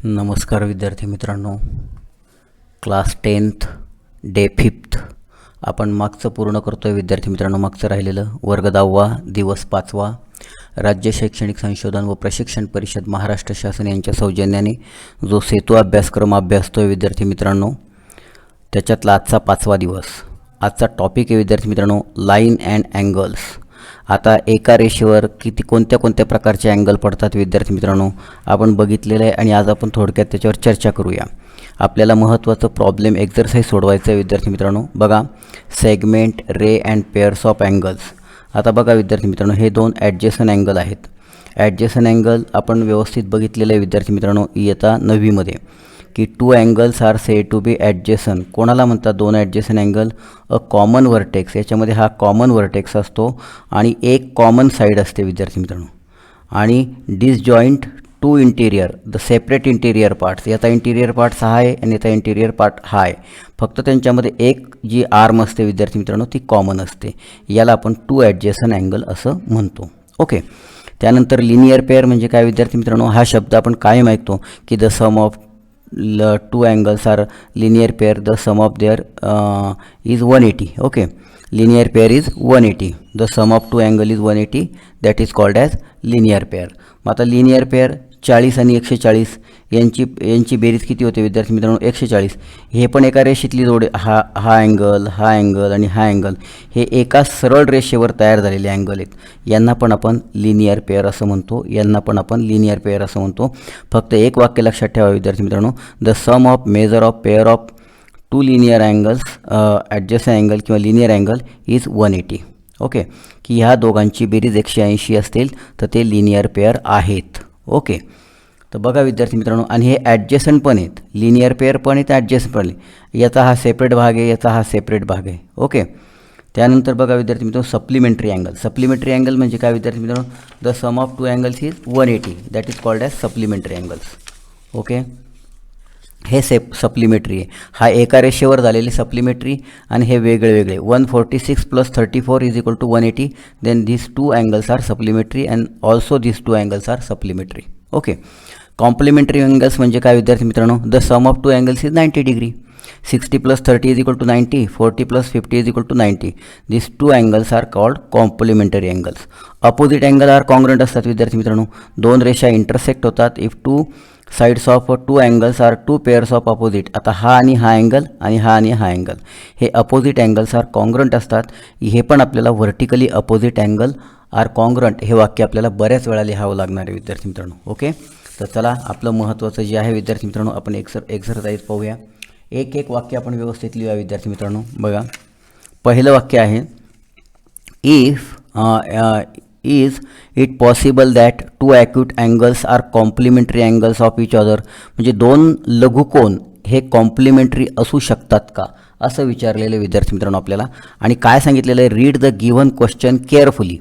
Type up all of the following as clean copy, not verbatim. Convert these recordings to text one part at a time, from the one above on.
नमस्कार विद्यार्थी मित्रांनो, क्लास 10th डे 5th आपण मागचं पूर्ण करतो आहे. विद्यार्थी मित्रांनो, मागचं राहिलेलं वर्ग 10वा दिवस 5वा राज्य शैक्षणिक संशोधन व प्रशिक्षण परिषद महाराष्ट्र शासन यांच्या सौजन्याने जो सेतू अभ्यासक्रम अभ्यासतो आहे विद्यार्थी मित्रांनो, त्याच्यातला आजचा 5वा दिवस. आजचा टॉपिक आहे विद्यार्थी मित्रांनो लाईन अँड अँगल्स. आता एका रेषेवर कोणत्या कोणत्या प्रकारचे अँगल पडतात विद्यार्थी मित्रांनो आपण बघितलेलं आहे आणि आज आपण थोडक्यात त्याच्यावर चर्चा करूया. आपल्याला महत्त्वाचं प्रॉब्लेम एक्झरसाइज सोडवायचं आहे विद्यार्थी मित्रांनो. बघा, segment ray and pairs of angles. आता बघा विद्यार्थी मित्रांनो, हे दोन ॲडजेसन अँगल आहेत. ॲडजेसन अँगल आपण व्यवस्थित बघितलेलं आहे विद्यार्थी मित्रांनो इयत्ता 9वीमध्ये की 2 angles R sed to be ॲडजेसन. कोणाला म्हणतात दोन ॲडजेसन अँगल? A common vertex. याच्यामध्ये हा कॉमन व्हर्टेक्स असतो आणि एक कॉमन साईड असते विद्यार्थी मित्रांनो. आणि disjoint to interior the separate interior parts. याचा इंटिरियर पार्ट्स हा आहे आणि याचा इंटिरियर पार्ट हा आहे. फक्त त्यांच्यामध्ये एक जी आर्म असते विद्यार्थी मित्रांनो ती कॉमन असते. याला आपण 2 ॲडजेसन अँगल असं म्हणतो. ओके. त्यानंतर लिनियर पेअर म्हणजे काय विद्यार्थी मित्रांनो? हा शब्द आपण कायम ऐकतो की the sum of 2 angles are linear pair, the sum of their is 180. okay, linear pair is 180. the sum of 2 angle is 180, that is called as linear pair. आता linear pair 40 आणि 140 यांची बेरीज किती होते विद्यार्थी मित्रांनो? 140. हे पण एका रेषेतली जोड. हा अँगल, हा अँगल आणि हा अँगल हे एका सरळ रेषेवर तयार झालेले अँगल आहेत. यांना पण आपण लिनियर पेअर असं म्हणतो. यांना पण आपण लिनियर पेअर असं म्हणतो. फक्त एक वाक्य लक्षात ठेवा विद्यार्थी मित्रांनो, the sum of measure of pair of 2 linear angles adjacent angle किंवा लिनियर अँगल इज 180. ओके, की ह्या दोघांची बेरीज 180 असतील तर ते लिनियर पेअर आहेत. ओके. तर बघा विद्यार्थी मित्रांनो, आणि हे ॲडजेसंट पण आहेत, लिनियर पेअर पण आहेत, ॲडजेसंट पण आहे. याचा हा सेपरेट भाग आहे, याचा हा सेपरेट भाग आहे. ओके. त्यानंतर बघा विद्यार्थी मित्रांनो सप्लिमेंटरी अँगल. सप्लिमेंटरी अँगल म्हणजे काय विद्यार्थी मित्रांनो? The sum of 2 angles is 180, that is called as supplementary angles. Okay. हे सप्लिमेटरी आहे. हा एका रेषेवर झालेले सप्लिमेटरी आणि हे वेगळे वेगळे. 146 + 34 is equal to 180. Then this 2 angles are supplementary and also this 2 angles are supplementary. Okay. Complementary angles म्हणजे काय विद्यार्थी मित्रांनो? The sum of 2 angles is 90 degree. 60 + 30 is equal to 90. 40 + 50 is equal to 90. This 2 angles are called complementary angles. Opposite angle are congruent असतात विद्यार्थी मित्रांनो. दोन रेषा intersect होतात if 2 sides of 2 angles are 2 pairs of opposite. आता हा आणि हा अँगल आणि हा आणि हा अँगल हे अपोजिट अँगल्स आर कॉन्ग्रंट असतात. हे पण आपल्याला vertically opposite angle are congruent हे वाक्य आपल्याला बऱ्याच वेळा लिहावं लागणार आहे विद्यार्थी मित्रांनो. ओके. तर चला, आपलं महत्त्वाचं जे आहे विद्यार्थी मित्रांनो आपण एक्सरसाइज पाहूया. एक एक वाक्य आपण व्यवस्थित लिहूया विद्यार्थी मित्रांनो. बघा, पहिलं वाक्य आहे is it possible that 2 acute angles are complementary angles of each other. म्हणजे दोन लघुकोन हे कॉम्प्लिमेंटरी असू शकतात का असं विचारलेलं विद्यार्थी मित्रांनो आपल्याला. आणि काय सांगितलेलं आहे? Read the given question carefully.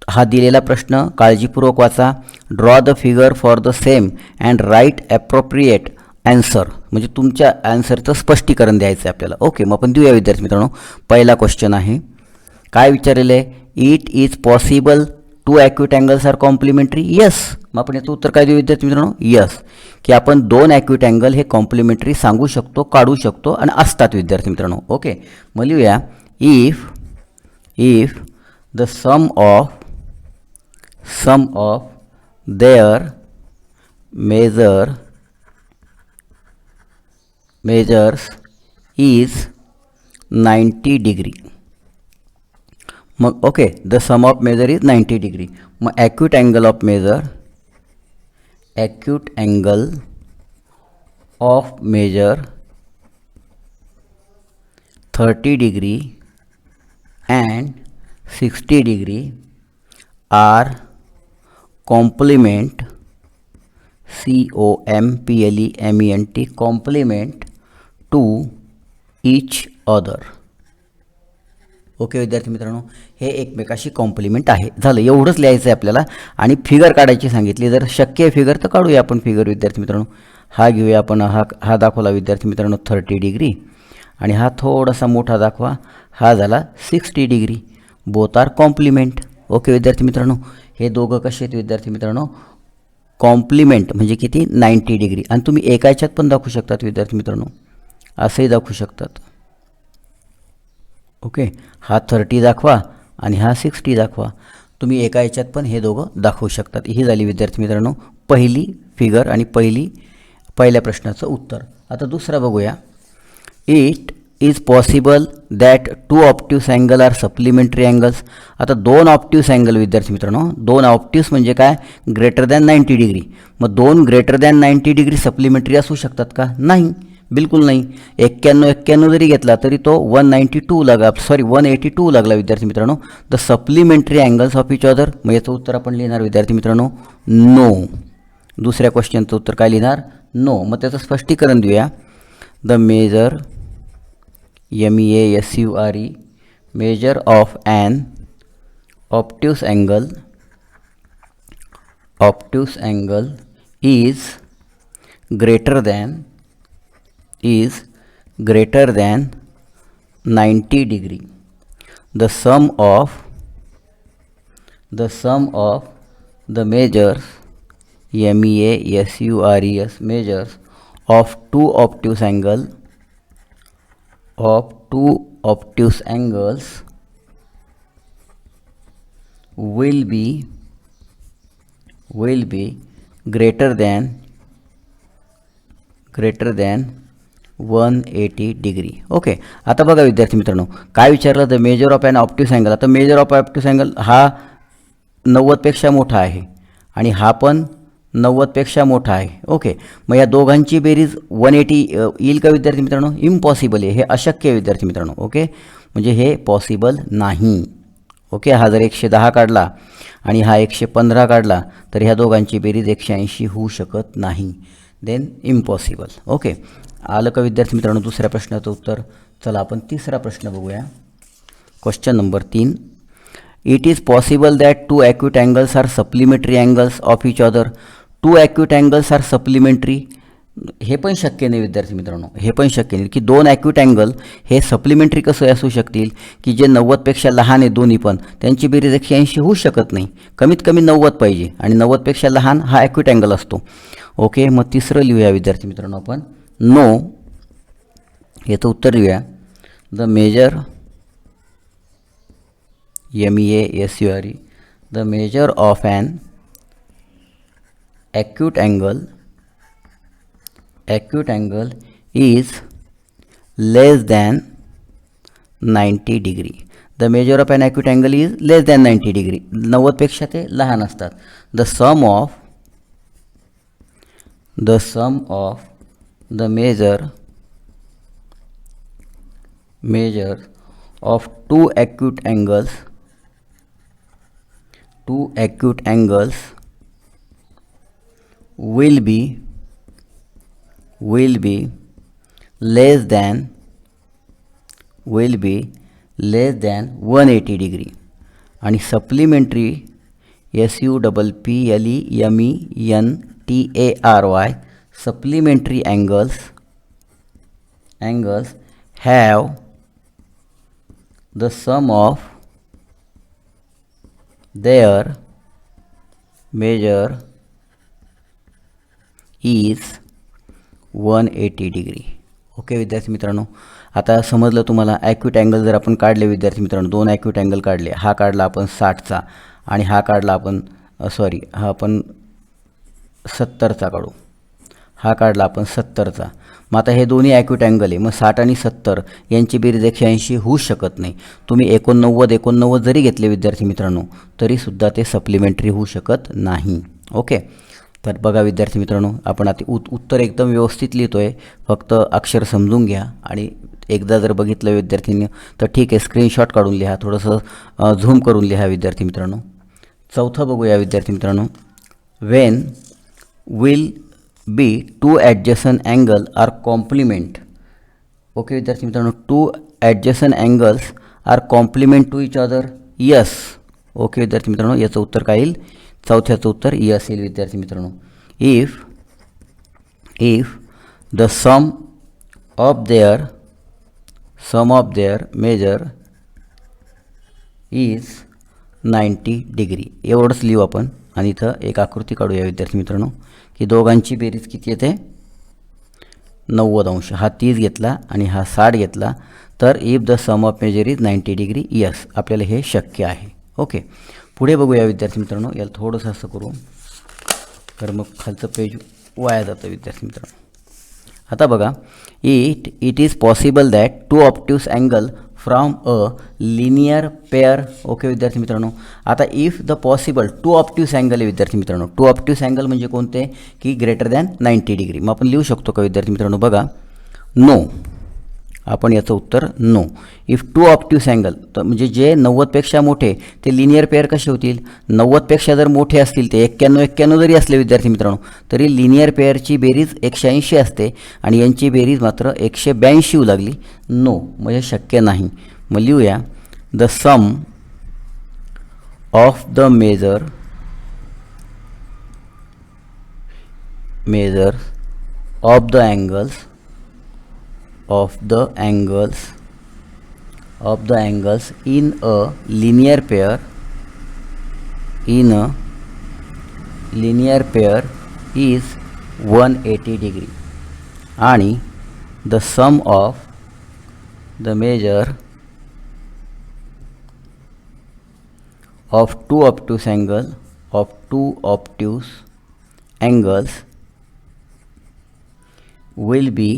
हा दिलेला प्रश्न काळजीपूर्वक वाचा. Draw the figure for the same and write appropriate answer. म्हणजे तुमच्या ॲन्सरचं स्पष्टीकरण द्यायचं आहे आपल्याला. ओके, मग आपण देऊया विद्यार्थी मित्रांनो. पहिला क्वेश्चन आहे, काय विचारलेलं आहे? It is possible 2 acute angles are complementary. Yes. मग आपण याचं उत्तर काय देऊ विद्यार्थी मित्रांनो? यस, की आपण 2 acute अँगल हे कॉम्प्लिमेंटरी सांगू शकतो, काढू शकतो आणि असतात विद्यार्थी मित्रांनो. ओके, मग लिहूया. If the sum of their measures is 90 degree. मग okay, the sum of measure is 90 degree. मग acute angle of measure 30 degree and 60 degree are complement COMPLEMENT complement to each other. Okay विद्यार्थी मित्रांनो, हे एकमेकाशी complement आहे. झालं, एवढंच लिहायचं आहे आपल्याला. आणि फिगर काढायची सांगितली. जर शक्य आहे फिगर तर काढूया आपण फिगर विद्यार्थी मित्रांनो. हा घेऊया आपण. हा दाखवला विद्यार्थी मित्रांनो 30 डिग्री आणि हा थोडासा मोठा दाखवा. हा झाला 60 degree. Both are complement. Okay विद्यार्थी मित्रांनो, हे दोघं कसे आहेत विद्यार्थी मित्रांनो? कॉम्प्लिमेंट म्हणजे किती 90 डिग्री. आणि तुम्ही एका ह्याच्यात पण दाखवू शकतात विद्यार्थी मित्रांनो, असंही दाखवू शकतात. ओके, हा 30 दाखवा आणि हा 60 दाखवा. तुम्ही एका ह्याच्यात पण हे दोघं दाखवू शकतात. ही झाली विद्यार्थी मित्रांनो पहिली फिगर आणि पहिल्या प्रश्नाचं उत्तर. आता दुसरा बघूया. It is possible that 2 obtuse angle are supplementary angles. आता 2 ऑप्टिव्स अँगल विद्यार्थी मित्रांनो, 2 ऑप्टिव्स म्हणजे काय, ग्रेटर दॅन 90 डिग्री. मग 2 ग्रेटर दॅन 90 डिग्री सप्लिमेंटरी असू शकतात का? नाही, बिलकुल नाही. 91 जरी घेतला तरी तो 182 लागला विद्यार्थी मित्रांनो. The supplementary angles of each other. मग याचं उत्तर आपण लिहिणार विद्यार्थी मित्रांनो नो. दुसऱ्या क्वेश्चनचं उत्तर काय लिहिणार? नो. मग त्याचं स्पष्टीकरण देऊया. The measure MEASURE measure of an obtuse angle is greater than 90 degree. The sum of the measures MEASURES measures of two obtuse angles will be greater than 180 degree. Okay, आता बघा विद्यार्थी मित्रांनो काय विचारलं, the measure of an obtuse angle. आता measure of obtuse angle हा 90पेक्षा मोठा आहे आणि हा पण 90पेक्षा मोठा आहे. ओके, मग या दोघांची बेरीज 180 येईल का विद्यार्थी मित्रांनो? इम्पॉसिबल आहे, हे अशक्य आहे विद्यार्थी मित्रांनो. ओके, म्हणजे हे पॉसिबल नाही. ओके, हा जर 110 काढला आणि हा 115 काढला तर ह्या दोघांची बेरीज 180 होऊ शकत नाही. Then impossible. ओके, आलं का विद्यार्थी मित्रांनो दुसऱ्या प्रश्नाचं उत्तर? चला आपण तिसरा प्रश्न बघूया. Question number 3. It is possible that 2 acute angles are supplementary angles of each other. 2 acute angles are supplementary. हे पण शक्य नाही विद्यार्थी मित्रांनो, हे पण शक्य नाही की 2 ॲक्यूट अँगल हे सप्लिमेंटरी कसं असू शकतील की जे 90पेक्षा लहान आहे दोन्ही पण, त्यांची बेरीज 180 होऊ शकत नाही. कमीत कमी 90 पाहिजे आणि 90पेक्षा लहान हा ॲक्यूट अँगल असतो. ओके, मग तिसरं लिहूया विद्यार्थी मित्रांनो आपण नो. याचं उत्तर लिहूया. The measure MEASURE the measure of an acute angle is less than 90 degree. The measure of an acute angle is less than 90 degree. 90पेक्षा ते लहान असतात. The sum of the measure of two acute angles will be less than 180 degree. आणि supplementary SUPPLEMENTARY supplementary angles have the sum of their measure is 180 degree. Okay विद्यार्थी मित्रांनो, आता समजलं तुम्हाला. Acute angle जर आपण काढले विद्यार्थी मित्रांनो, 2 ॲक्यूट अँगल काढले. हा काढला आपण 60चा आणि हा काढला आपण हा आपण 70चा काढू. हा काढला आपण 70चा. मग आता हे दोन्ही ॲक्यूट अँगल आहे, मग 60 आणि 70 यांची बेरीज 180 होऊ शकत नाही. तुम्ही 89 जरी घेतले विद्यार्थी मित्रांनो तरीसुद्धा ते सप्लिमेंटरी होऊ शकत नाही. ओके, तर बघा विद्यार्थी मित्रांनो आपण आता उत्तर एकदम व्यवस्थित लिहितो आहे, फक्त अक्षर समजून घ्या. आणि एकदा जर बघितलं विद्यार्थ्यांनी तर ठीक आहे, स्क्रीनशॉट काढून लिहा, थोडंसं झूम करून लिहा विद्यार्थी मित्रांनो. चौथं बघूया विद्यार्थी मित्रांनो. When will be 2 adjacent angle are complement. Okay विद्यार्थी मित्रांनो, 2 adjacent angles are complement to each other. Yes. Okay विद्यार्थी मित्रांनो, याचं उत्तर काय येईल? चौथ्याचं उत्तर यस येईल विद्यार्थी मित्रांनो. If the sum of their measure is 90 degree. एवढंच लिहू आपण आणि इथं एक आकृती काढूया विद्यार्थी मित्रांनो की दोघांची बेरीज किती येते 90 अंश. हा 30 घेतला आणि हा 60 घेतला तर if the sum of measure is 90 degree yes आपल्याला हे शक्य आहे. ओके, पुढे बघूया विद्यार्थी मित्रांनो. याला थोडंसं असं करू तर मग खालचं पेज वाया जातं विद्यार्थी मित्रांनो. आता बघा, it is possible that two obtuse angle from a linear pair. Okay विद्यार्थी मित्रांनो, आता if the possible two obtuse angle आहे विद्यार्थी मित्रांनो. टू ऑब्ट्यूज अँगल म्हणजे कोणते की ग्रेटर दॅन 90 डिग्री. मग आपण लिहू शकतो का विद्यार्थी मित्रांनो? बघा, नो. आपण याचं उत्तर no. If two obtuse angle तर म्हणजे जे 90पेक्षा मोठे ते लिनियर पेअर कसे होतील? 90पेक्षा जर मोठे असतील ते 91 जरी असले विद्यार्थी मित्रांनो तरी लिनियर पेअरची बेरीज 180 असते आणि यांची बेरीज मात्र 182 येऊ लागली. नो म्हणजे शक्य नाही. मग लिहूया the sum of the measure of the angles of the angles in a linear pair is 180 degree आणि the sum of the measure of two obtuse angles will be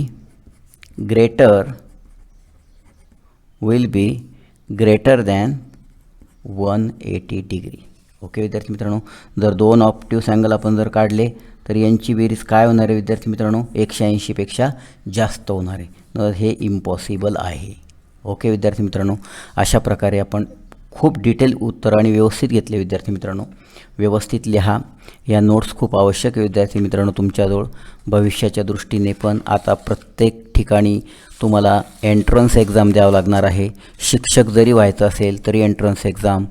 greater than 180 degree. Okay विद्यार्थी मित्रांनो, जर दोन obtuse angle आपण जर काढले तर यांची बेरीज काय होणार आहे विद्यार्थी मित्रांनो? 180पेक्षा जास्त होणार आहे. हे इम्पॉसिबल आहे. ओके विद्यार्थी मित्रांनो, अशा प्रकारे आपण खूप डिटेल उत्तर आणि व्यवस्थित घेतले विद्यार्थी मित्रांनो. व्यवस्थित लिहा. या नोट्स खूप आवश्यक आहे विद्यार्थी मित्रांनो तुमच्याजवळ भविष्याच्या दृष्टीने. पण आता प्रत्येक ठिकाणी तुम्हाला एंट्रन्स एक्झाम द्यावं लागणार आहे. शिक्षक जरी व्हायचं असेल तरी एंट्रन्स एक्झाम,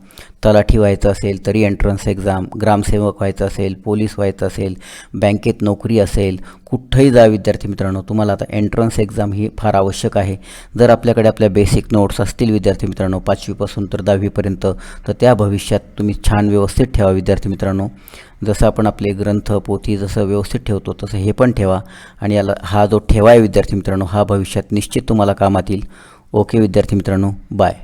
तलाठी व्हायचं असेल तरी एंट्रन्स एक्झाम, ग्रामसेवक व्हायचं असेल, पोलीस व्हायचं असेल, बँकेत नोकरी असेल, कुठंही जा विद्यार्थी मित्रांनो तुम्हाला आता एंट्रन्स एक्झाम ही फार आवश्यक आहे. जर आपल्याकडे आपल्या बेसिक नोट्स असतील विद्यार्थी मित्रांनो 5वीपासून तर 10वीपर्यंत तर त्या भविष्यात तुम्ही छान व्यवस्थित ठेवा विद्यार्थी मित्रांनो. जसं आपण आपले ग्रंथ पोथी जसं व्यवस्थित ठेवतो तसं हे पण ठेवा आणि याला हा जो ठेवा आहे विद्यार्थी मित्रांनो हा भविष्यात निश्चित तुम्हाला कामात येईल. ओके विद्यार्थी मित्रांनो, बाय.